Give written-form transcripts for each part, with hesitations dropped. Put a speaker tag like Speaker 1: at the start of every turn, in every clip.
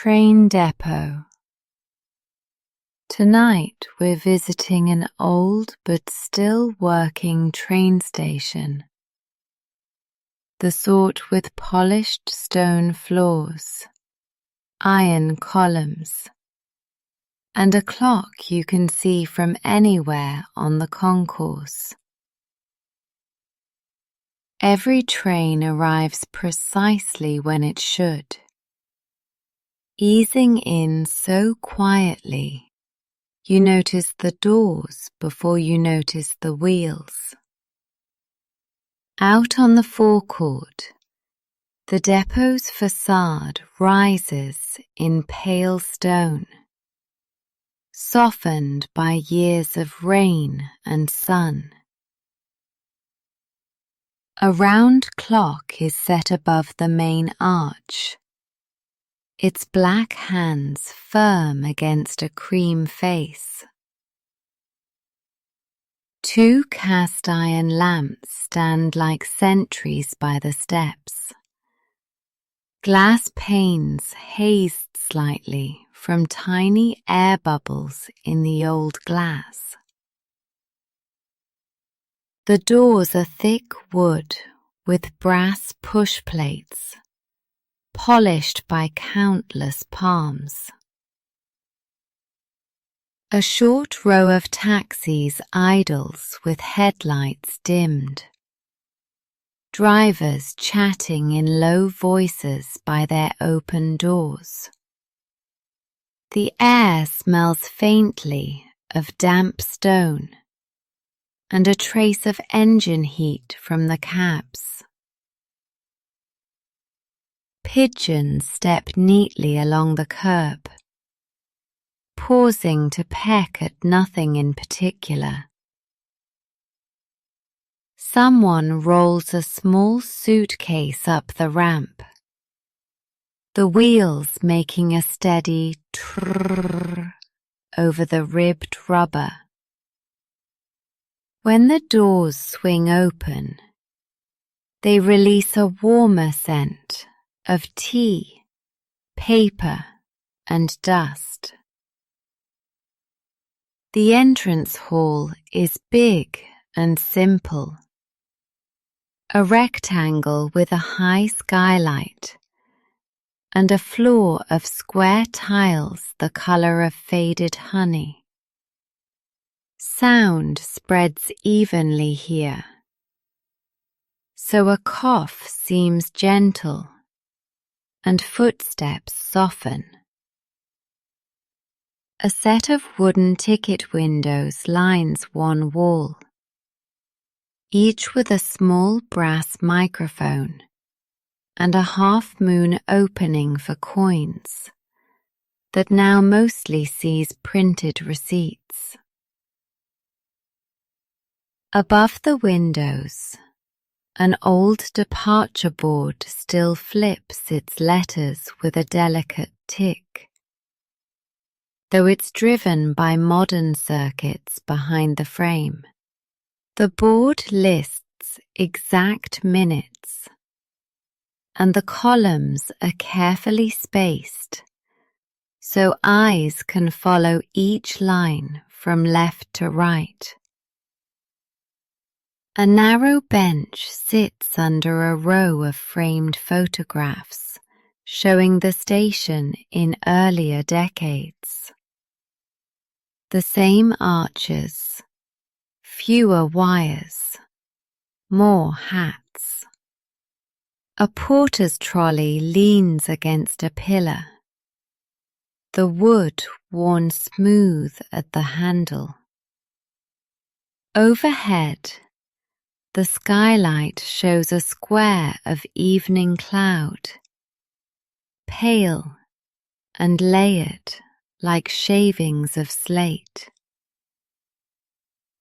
Speaker 1: Train depot. Tonight we're visiting an old but still working train station. The sort with polished stone floors, iron columns, and a clock you can see from anywhere on the concourse. Every train arrives precisely when it should, easing in so quietly you notice the doors before you notice the wheels. Out on the forecourt, the depot's facade rises in pale stone, softened by years of rain and sun. A round clock is set above the main arch, its black hands firm against a cream face. Two cast-iron lamps stand like sentries by the steps. Glass panes hazed slightly from tiny air bubbles in the old glass. The doors are thick wood with brass push plates, polished by countless palms. A short row of taxis idles with headlights dimmed, drivers chatting in low voices by their open doors. The air smells faintly of damp stone and a trace of engine heat from the cabs. Pigeons step neatly along the curb, pausing to peck at nothing in particular. Someone rolls a small suitcase up the ramp, the wheels making a steady trrrr over the ribbed rubber. When the doors swing open, they release a warmer scent of tea, paper, and dust. The entrance hall is big and simple, a rectangle with a high skylight and a floor of square tiles the colour of faded honey. Sound spreads evenly here, so a cough seems gentle and footsteps soften. A set of wooden ticket windows lines one wall, each with a small brass microphone and a half-moon opening for coins that now mostly sees printed receipts. Above the windows, an old departure board still flips its letters with a delicate tick, though it's driven by modern circuits behind the frame. The board lists exact minutes, and the columns are carefully spaced, so eyes can follow each line from left to right. A narrow bench sits under a row of framed photographs showing the station in earlier decades. The same arches, fewer wires, more hats. A porter's trolley leans against a pillar, the wood worn smooth at the handle. Overhead, the skylight shows a square of evening cloud, pale and layered like shavings of slate.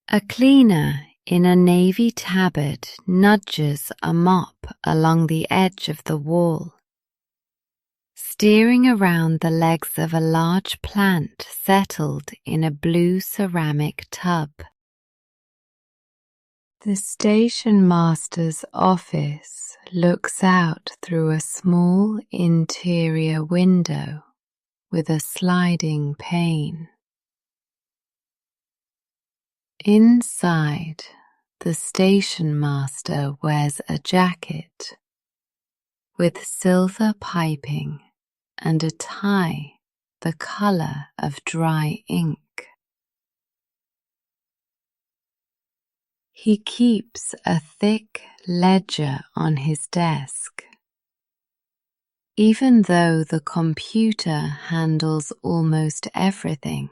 Speaker 1: A cleaner in a navy tabard nudges a mop along the edge of the wall, steering around the legs of a large plant settled in a blue ceramic tub. The station master's office looks out through a small interior window. with a sliding pane. Inside, the station master wears a jacket with silver piping and a tie the colour of dry ink. He keeps a thick ledger on his desk, even though the computer handles almost everything.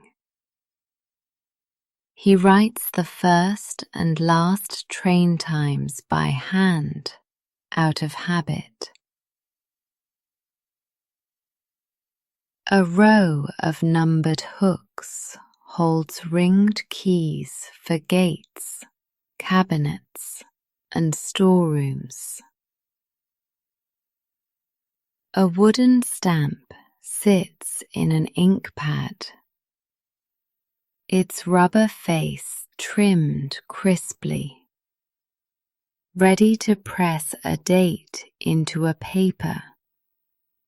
Speaker 1: He writes the first and last train times by hand, out of habit. A row of numbered hooks holds ringed keys for gates, cabinets, and storerooms. A wooden stamp sits in an ink pad, its rubber face trimmed crisply, ready to press a date into a paper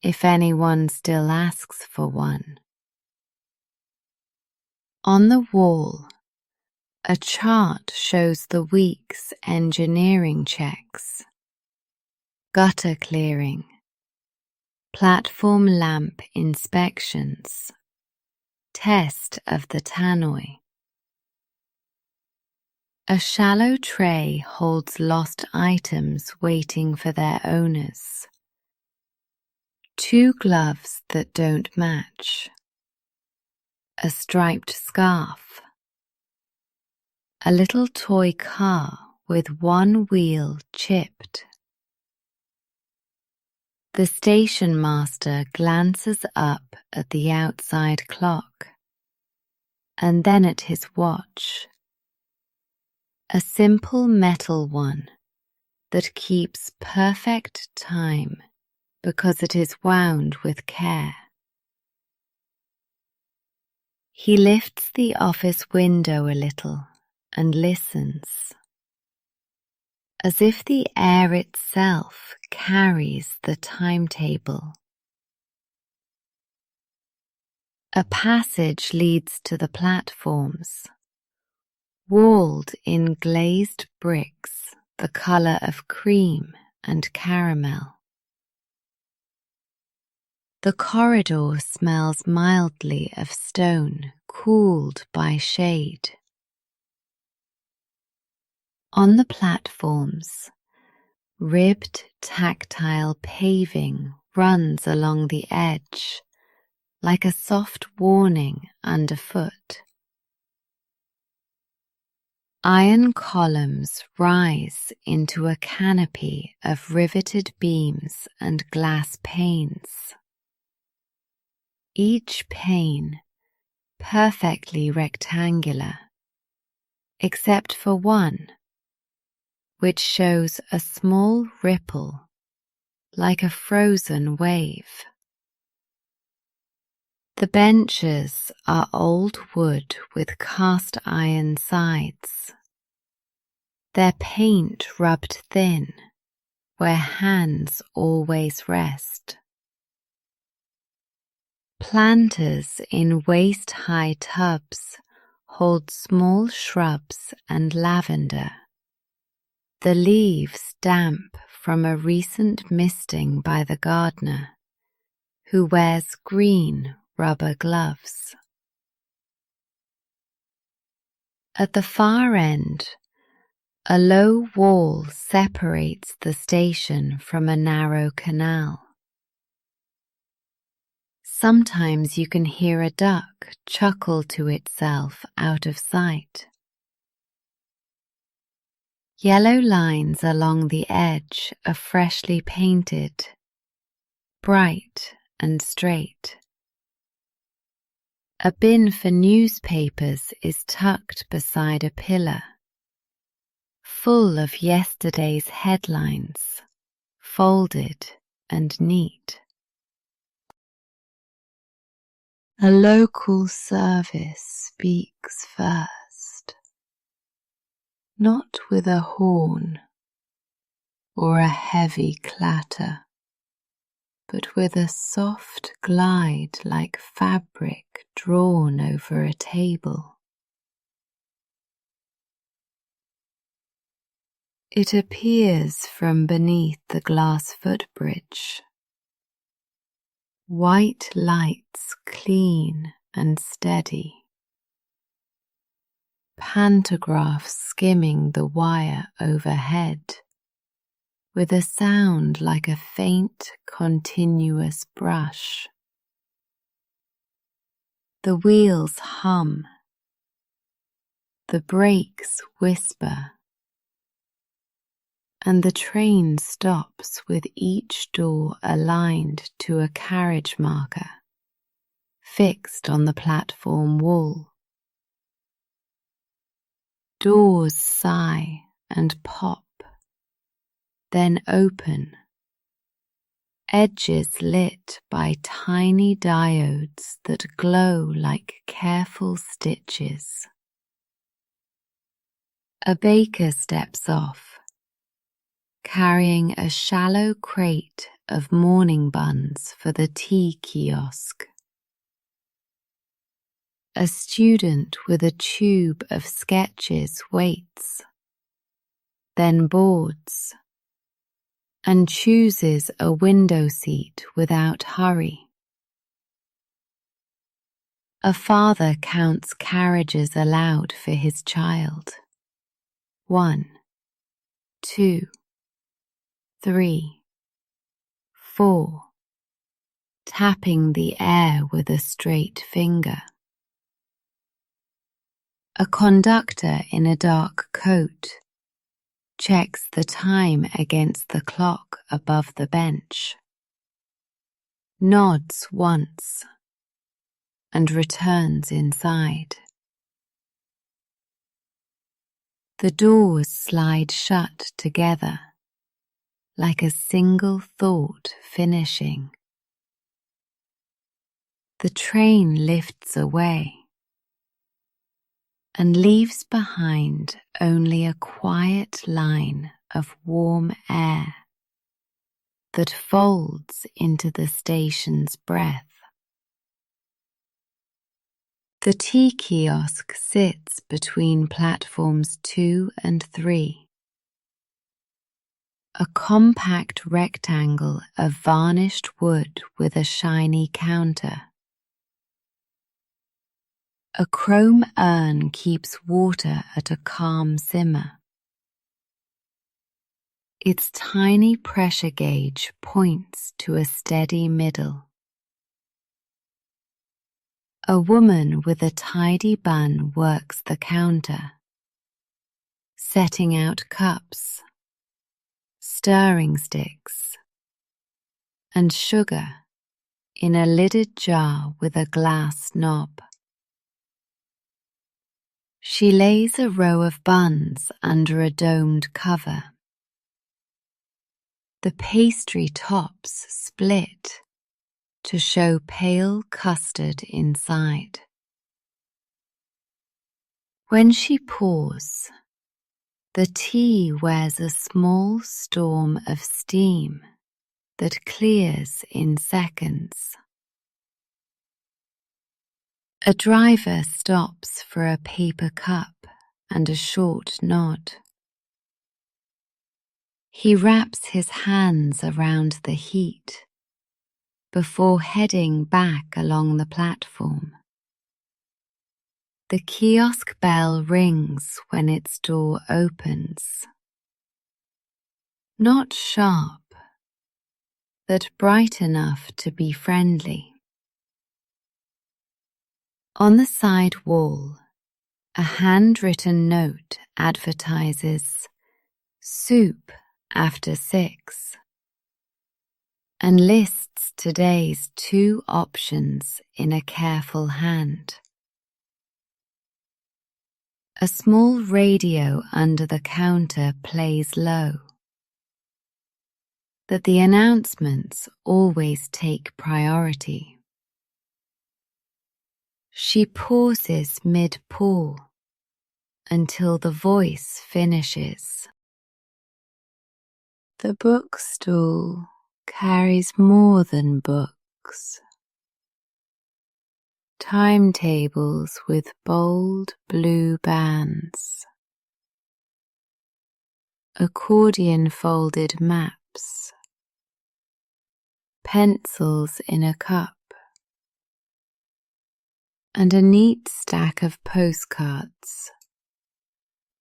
Speaker 1: if anyone still asks for one. On the wall, a chart shows the week's engineering checks, gutter clearing, platform lamp inspections, test of the tannoy. A shallow tray holds lost items waiting for their owners. 2 gloves that don't match, a striped scarf, a little toy car with one wheel chipped. The station master glances up at the outside clock and then at his watch, a simple metal one that keeps perfect time because it is wound with care. He lifts the office window a little and listens, as if the air itself carries the timetable. A passage leads to the platforms, walled in glazed bricks the colour of cream and caramel. The corridor smells mildly of stone cooled by shade. On the platforms, ribbed tactile paving runs along the edge like a soft warning underfoot. Iron columns rise into a canopy of riveted beams and glass panes. Each pane perfectly rectangular, except for one, which shows a small ripple like a frozen wave. The benches are old wood with cast iron sides, their paint rubbed thin where hands always rest. Planters in waist-high tubs hold small shrubs and lavender, the leaves damp from a recent misting by the gardener, who wears green rubber gloves. At the far end, a low wall separates the station from a narrow canal. Sometimes you can hear a duck chuckle to itself out of sight. Yellow lines along the edge are freshly painted, bright and straight. A bin for newspapers is tucked beside a pillar, full of yesterday's headlines, folded and neat. A local service speaks first, not with a horn or a heavy clatter, but with a soft glide like fabric drawn over a table. It appears from beneath the glass footbridge. White lights clean and steady. Pantographs skimming the wire overhead, with a sound like a faint, continuous brush. The wheels hum. The brakes whisper. And the train stops with each door aligned to a carriage marker fixed on the platform wall. Doors sigh and pop, then open, edges lit by tiny diodes that glow like careful stitches. A baker steps off, carrying a shallow crate of morning buns for the tea kiosk. A student with a tube of sketches waits, then boards, and chooses a window seat without hurry. A father counts carriages aloud for his child. 1, 2, 3, 4, tapping the air with a straight finger. A conductor in a dark coat checks the time against the clock above the bench, nods once, and returns inside. The doors slide shut together, like a single thought finishing. The train lifts away and leaves behind only a quiet line of warm air that folds into the station's breath. The tea kiosk sits between platforms 2 and 3. A compact rectangle of varnished wood with a shiny counter. A chrome urn keeps water at a calm simmer. Its tiny pressure gauge points to a steady middle. A woman with a tidy bun works the counter, setting out cups, stirring sticks, and sugar in a lidded jar with a glass knob. She lays a row of buns under a domed cover. The pastry tops split to show pale custard inside. When she pours, the tea wears a small storm of steam that clears in seconds. A driver stops for a paper cup and a short nod. He wraps his hands around the heat before heading back along the platform. The kiosk bell rings when its door opens. Not sharp, but bright enough to be friendly. On the side wall, a handwritten note advertises soup after 6 and lists today's 2 options in a careful hand. A small radio under the counter plays low, but the announcements always take priority. She pauses mid-pour until the voice finishes. The bookstall carries more than books. Timetables with bold blue bands. Accordion folded maps. Pencils in a cup. And a neat stack of postcards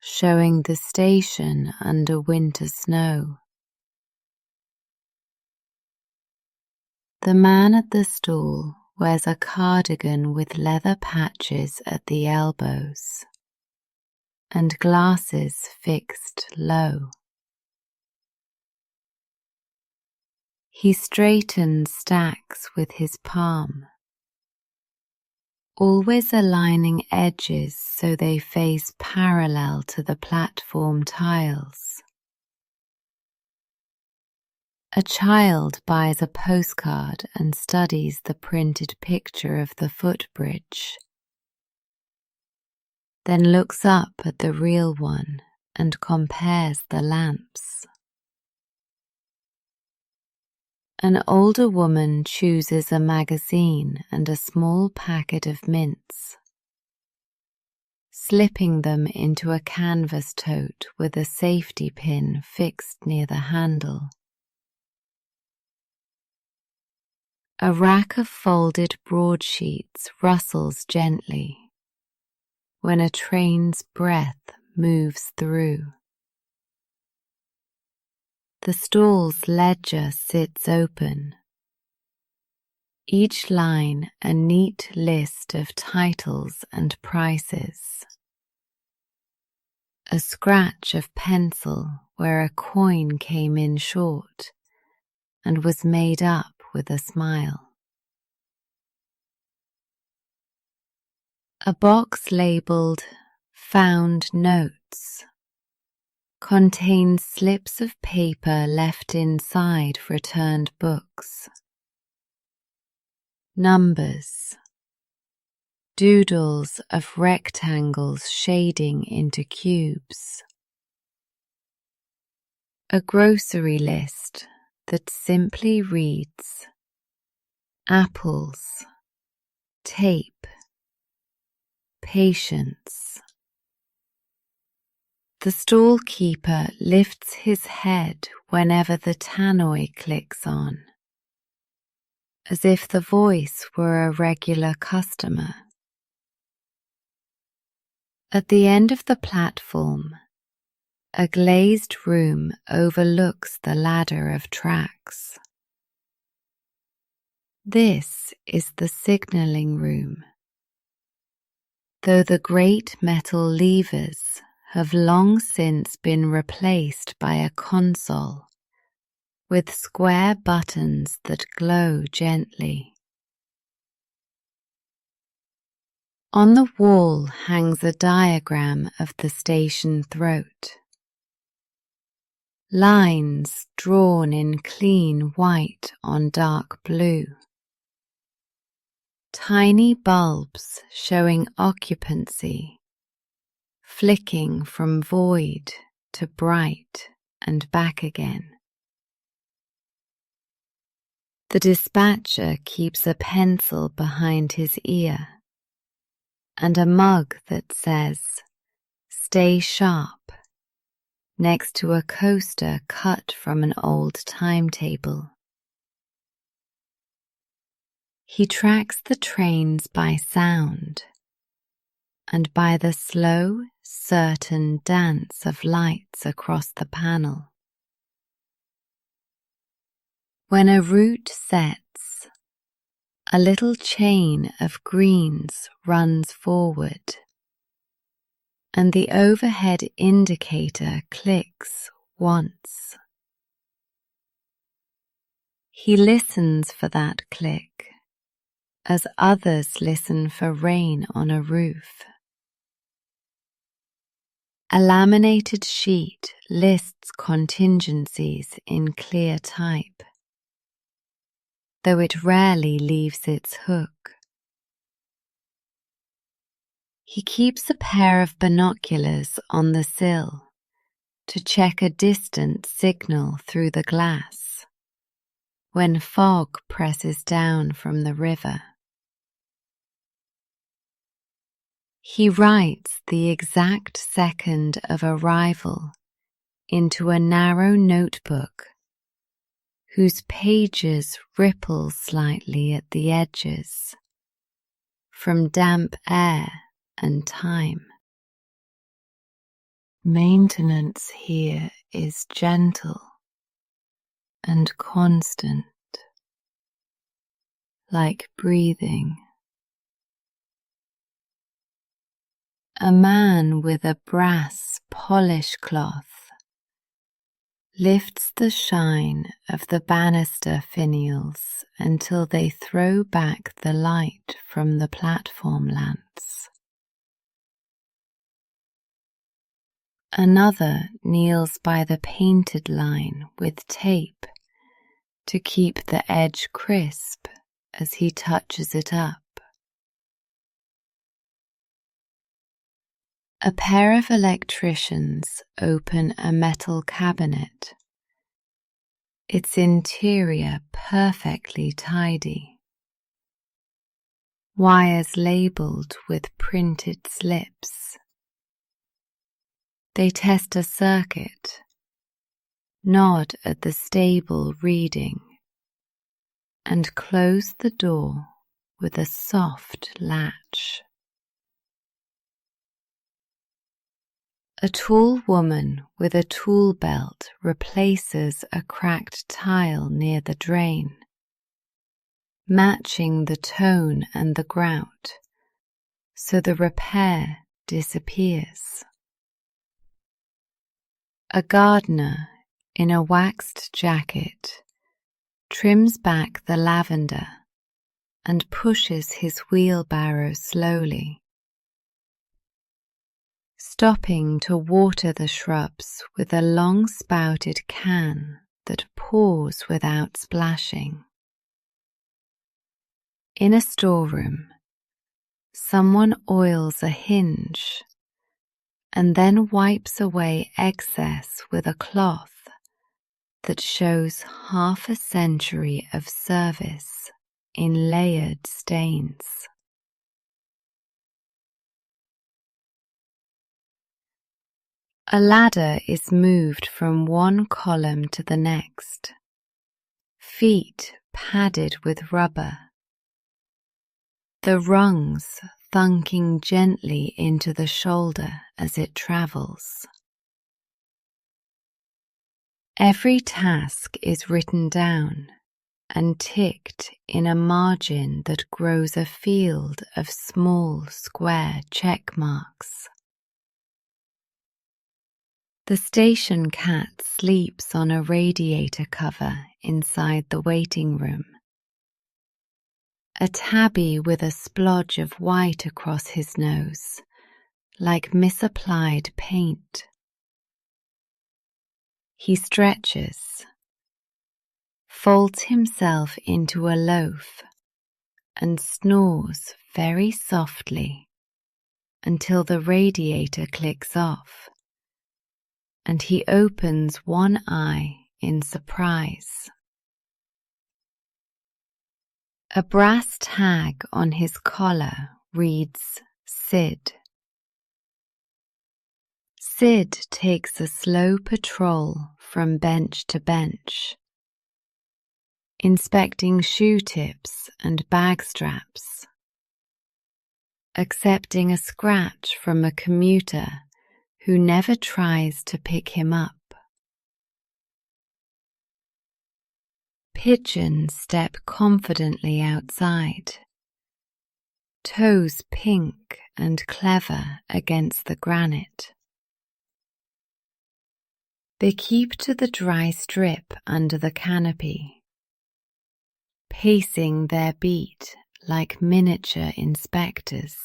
Speaker 1: showing the station under winter snow. The man at the stall wears a cardigan with leather patches at the elbows and glasses fixed low. He straightens stacks with his palm, always aligning edges so they face parallel to the platform tiles. A child buys a postcard and studies the printed picture of the footbridge, then looks up at the real one and compares the lamps. An older woman chooses a magazine and a small packet of mints, slipping them into a canvas tote with a safety pin fixed near the handle. A rack of folded broadsheets rustles gently when a train's breath moves through. The stall's ledger sits open, each line a neat list of titles and prices. A scratch of pencil where a coin came in short and was made up with a smile. A box labelled "Found Notes" contains slips of paper left inside returned books. Numbers. Doodles of rectangles shading into cubes. A grocery list that simply reads apples, tape, patience. The stall keeper lifts his head whenever the tannoy clicks on, as if the voice were a regular customer. At the end of the platform, a glazed room overlooks the ladder of tracks. This is the signalling room, though the great metal levers have long since been replaced by a console with square buttons that glow gently. On the wall hangs a diagram of the station throat. Lines drawn in clean white on dark blue. Tiny bulbs showing occupancy, flicking from void to bright and back again. The dispatcher keeps a pencil behind his ear and a mug that says, "Stay sharp," next to a coaster cut from an old timetable. He tracks the trains by sound and by the slow, certain dance of lights across the panel. When a route sets, a little chain of greens runs forward, and the overhead indicator clicks once. He listens for that click, as others listen for rain on a roof. A laminated sheet lists contingencies in clear type, though it rarely leaves its hook. He keeps a pair of binoculars on the sill to check a distant signal through the glass. when fog presses down from the river. He writes the exact second of arrival into a narrow notebook whose pages ripple slightly at the edges from damp air and time. Maintenance here is gentle and constant, like breathing. A man with a brass polish cloth lifts the shine of the banister finials until they throw back the light from the platform lamps. Another kneels by the painted line with tape to keep the edge crisp as he touches it up. A pair of electricians open a metal cabinet, its interior perfectly tidy. Wires labelled with printed slips. They test a circuit, nod at the stable reading, and close the door with a soft latch. A tall woman with a tool belt replaces a cracked tile near the drain, matching the tone and the grout, so the repair disappears. A gardener in a waxed jacket trims back the lavender and pushes his wheelbarrow slowly, stopping to water the shrubs with a long-spouted can that pours without splashing. In a storeroom, someone oils a hinge and then wipes away excess with a cloth that shows half a century of service in layered stains. A ladder is moved from one column to the next, feet padded with rubber, the rungs thunking gently into the shoulder as it travels. Every task is written down and ticked in a margin that grows a field of small square check marks. The station cat sleeps on a radiator cover inside the waiting room. A tabby with a splodge of white across his nose, like misapplied paint. He stretches, folds himself into a loaf, and snores very softly until the radiator clicks off, and he opens one eye in surprise. A brass tag on his collar reads Sid. Sid takes a slow patrol from bench to bench, inspecting shoe tips and bag straps, accepting a scratch from a commuter who never tries to pick him up. Pigeons step confidently outside, toes pink and clever against the granite. They keep to the dry strip under the canopy, pacing their beat like miniature inspectors.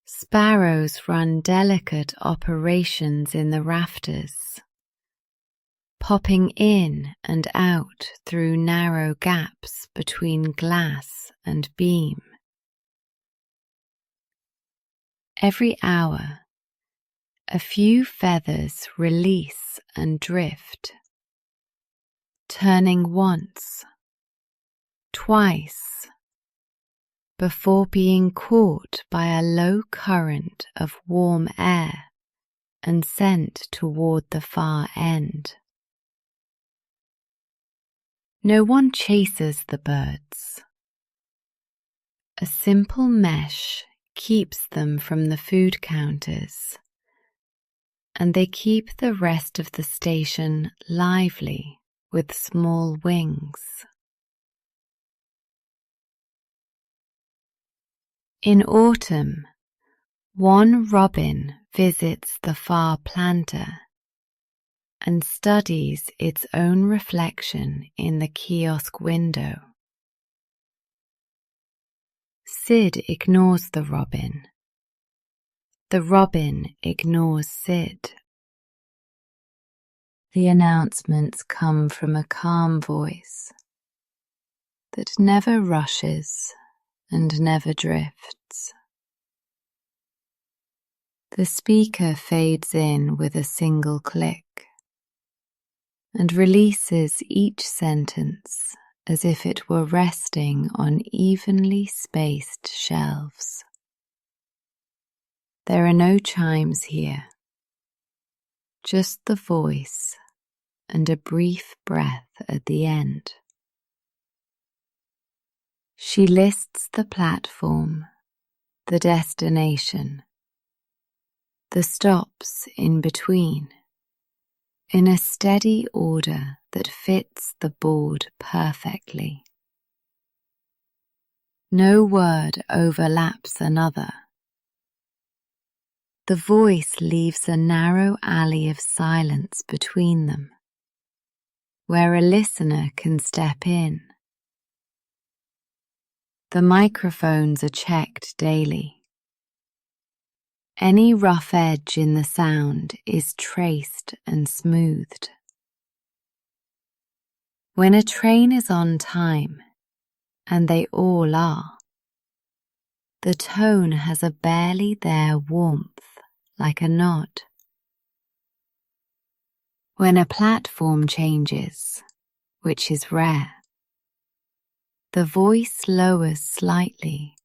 Speaker 1: Sparrows run delicate operations in the rafters, popping in and out through narrow gaps between glass and beam. Every hour, A few feathers release and drift, turning once, twice, before being caught by a low current of warm air and sent toward the far end. No one chases the birds. A simple mesh keeps them from the food counters, and they keep the rest of the station lively with small wings. In autumn, one robin visits the far planter and studies its own reflection in the kiosk window. Sid ignores the robin. The robin ignores Sid. The announcements come from a calm voice that never rushes and never drifts. The speaker fades in with a single click and releases each sentence as if it were resting on evenly spaced shelves. There are no chimes here, just the voice and a brief breath at the end. She lists the platform, the destination, the stops in between, in a steady order that fits the board perfectly. No word overlaps another. The voice leaves a narrow alley of silence between them, where a listener can step in. The microphones are checked daily. Any rough edge in the sound is traced and smoothed. When a train is on time, and they all are, the tone has a barely there warmth like a nod. When a platform changes, which is rare, the voice lowers slightly,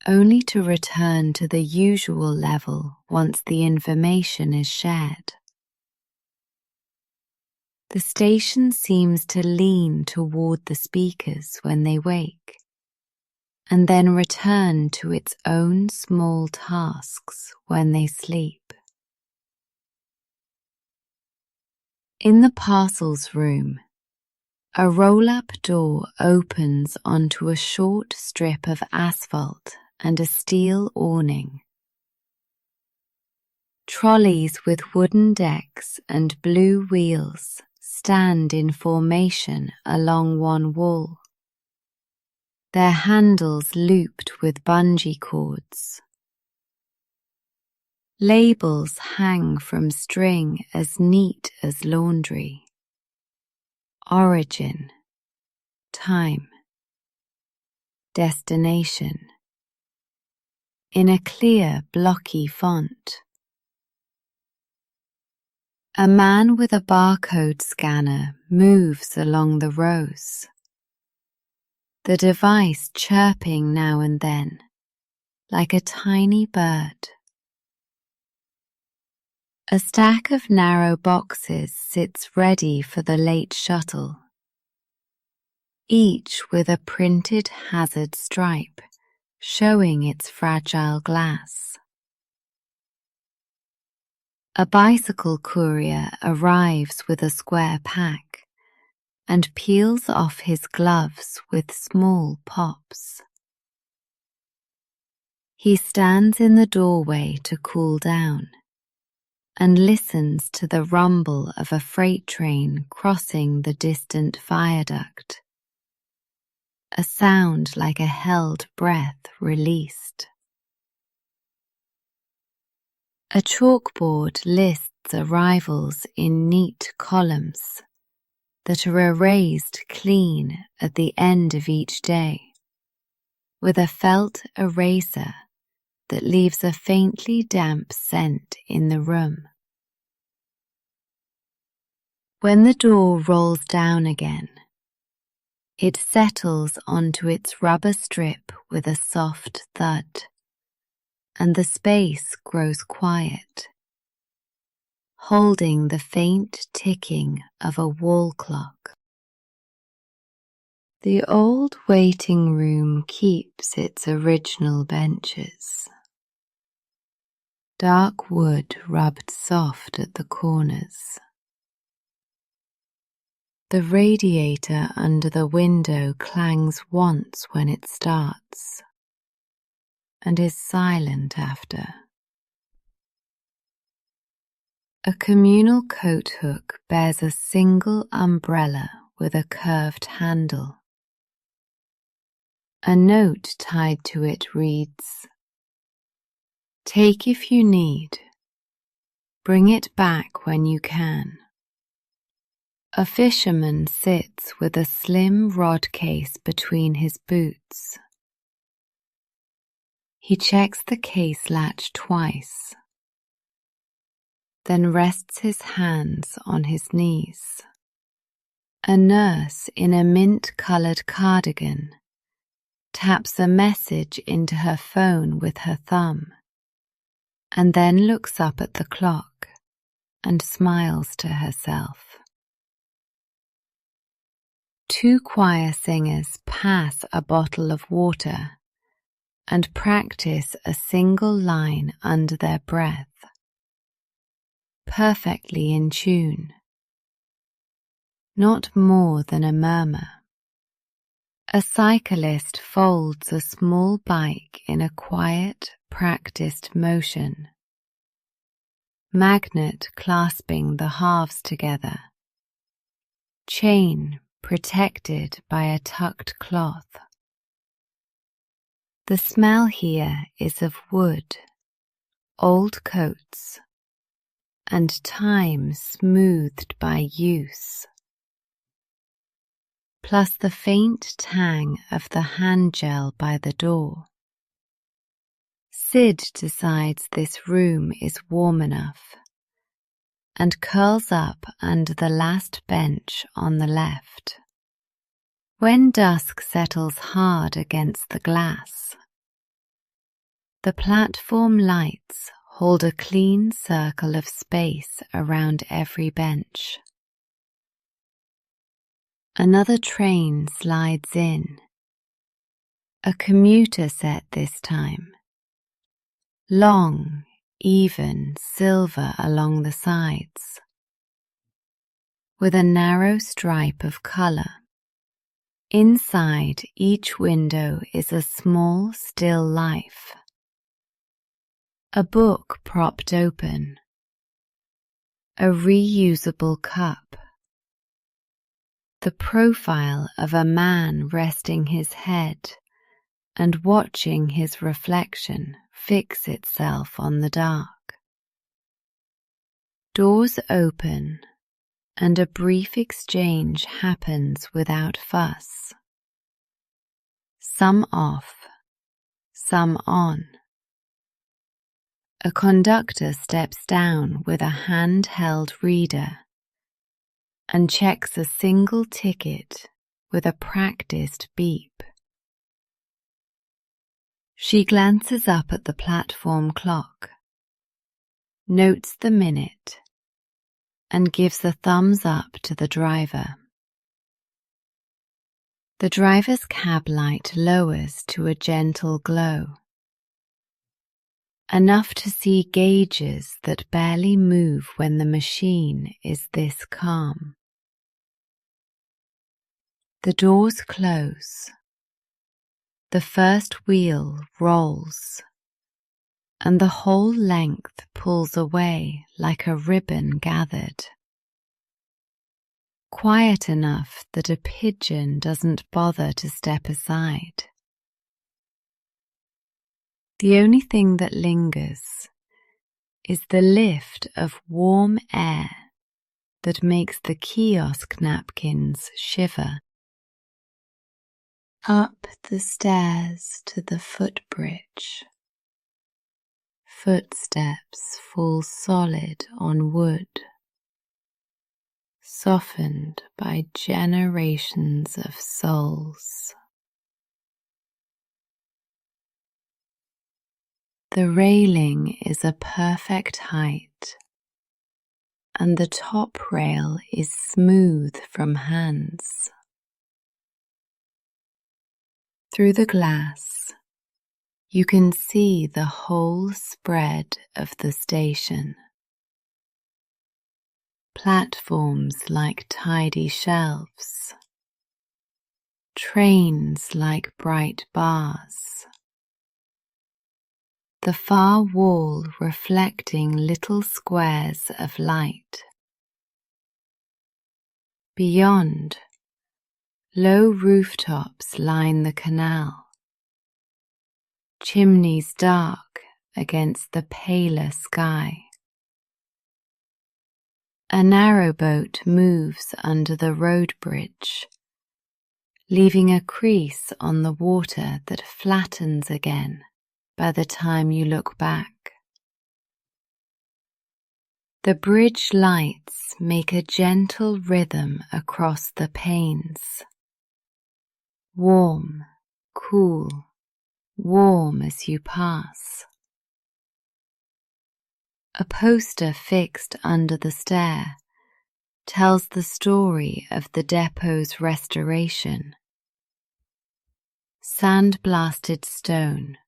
Speaker 1: only to return to the usual level once the information is shared. The station seems to lean toward the speakers when they wake, and then return to its own small tasks when they sleep. In the parcels room, a roll-up door opens onto a short strip of asphalt and a steel awning. Trolleys with wooden decks and blue wheels stand in formation along one wall, their handles looped with bungee cords. Labels hang from string as neat as laundry. Origin, time, destination, in a clear, blocky font. A man with a barcode scanner moves along the rows, the device chirping now and then, like a tiny bird. A stack of narrow boxes sits ready for the late shuttle, each with a printed hazard stripe showing its fragile glass. A bicycle courier arrives with a square pack and peels off his gloves with small pops. He stands in the doorway to cool down and listens to the rumble of a freight train crossing the distant viaduct, a sound like a held breath released. A chalkboard lists arrivals in neat columns that are erased clean at the end of each day, with a felt eraser that leaves a faintly damp scent in the room. When the door rolls down again, it settles onto its rubber strip with a soft thud, and the space grows quiet, holding the faint ticking of a wall clock. The old waiting room keeps its original benches, dark wood rubbed soft at the corners. The radiator under the window clangs once when it starts, and is silent after. A communal coat hook bears a single umbrella with a curved handle. A note tied to it reads, "Take if you need. Bring it back when you can." A fisherman sits with a slim rod case between his boots. He checks the case latch twice, then rests his hands on his knees. A nurse in a mint-coloured cardigan taps a message into her phone with her thumb, and then looks up at the clock and smiles to herself. Two choir singers pass a bottle of water and practice a single line under their breath, perfectly in tune, not more than a murmur. A cyclist folds a small bike in a quiet, practiced motion, magnet clasping the halves together, chain protected by a tucked cloth. The smell here is of wood, old coats, and time smoothed by use, plus the faint tang of the hand gel by the door. Sid decides this room is warm enough and curls up under the last bench on the left. When dusk settles hard against the glass, the platform lights hold a clean circle of space around every bench. Another train slides in, a commuter set this time, long, even silver along the sides, with a narrow stripe of colour. Inside each window is a small still life, a book propped open, a reusable cup, the profile of a man resting his head and watching his reflection fix itself on the dark. Doors open and a brief exchange happens without fuss. Some off, some on. A conductor steps down with a handheld reader and checks a single ticket with a practiced beep. She glances up at the platform clock, notes the minute, and gives a thumbs up to the driver. The driver's cab light lowers to a gentle glow, enough to see gauges that barely move when the machine is this calm. The doors close. The first wheel rolls, and the whole length pulls away like a ribbon gathered. Quiet enough that a pigeon doesn't bother to step aside. The only thing that lingers is the lift of warm air that makes the kiosk napkins shiver. Up the stairs to the footbridge. footsteps fall solid on wood, softened by generations of souls. The railing is a perfect height, and the top rail is smooth from hands. Through the glass, you can see the whole spread of the station. Platforms like tidy shelves, trains like bright bars, the far wall reflecting little squares of light. Beyond, low rooftops line the canal, chimneys dark against the paler sky. A narrowboat moves under the road bridge, leaving a crease on the water that flattens again by the time you look back. The bridge lights make a gentle rhythm across the panes. Warm, cool, warm as you pass. A poster fixed under the stair tells the story of the depot's restoration. Sand-blasted stone,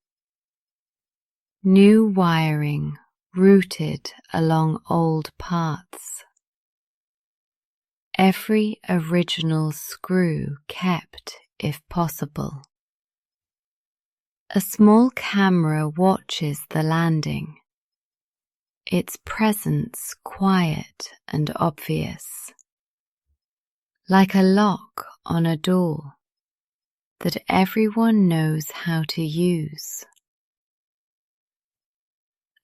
Speaker 1: new wiring routed along old paths. Every original screw kept if possible. A small camera watches the landing, its presence quiet and obvious, like a lock on a door that everyone knows how to use.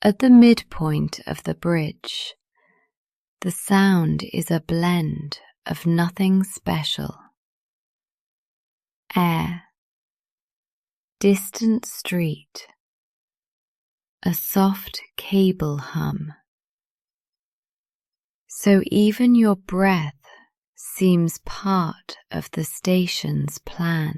Speaker 1: At the midpoint of the bridge, the sound is a blend of nothing special. Air, distant street, a soft cable hum. So even your breath seems part of the station's plan.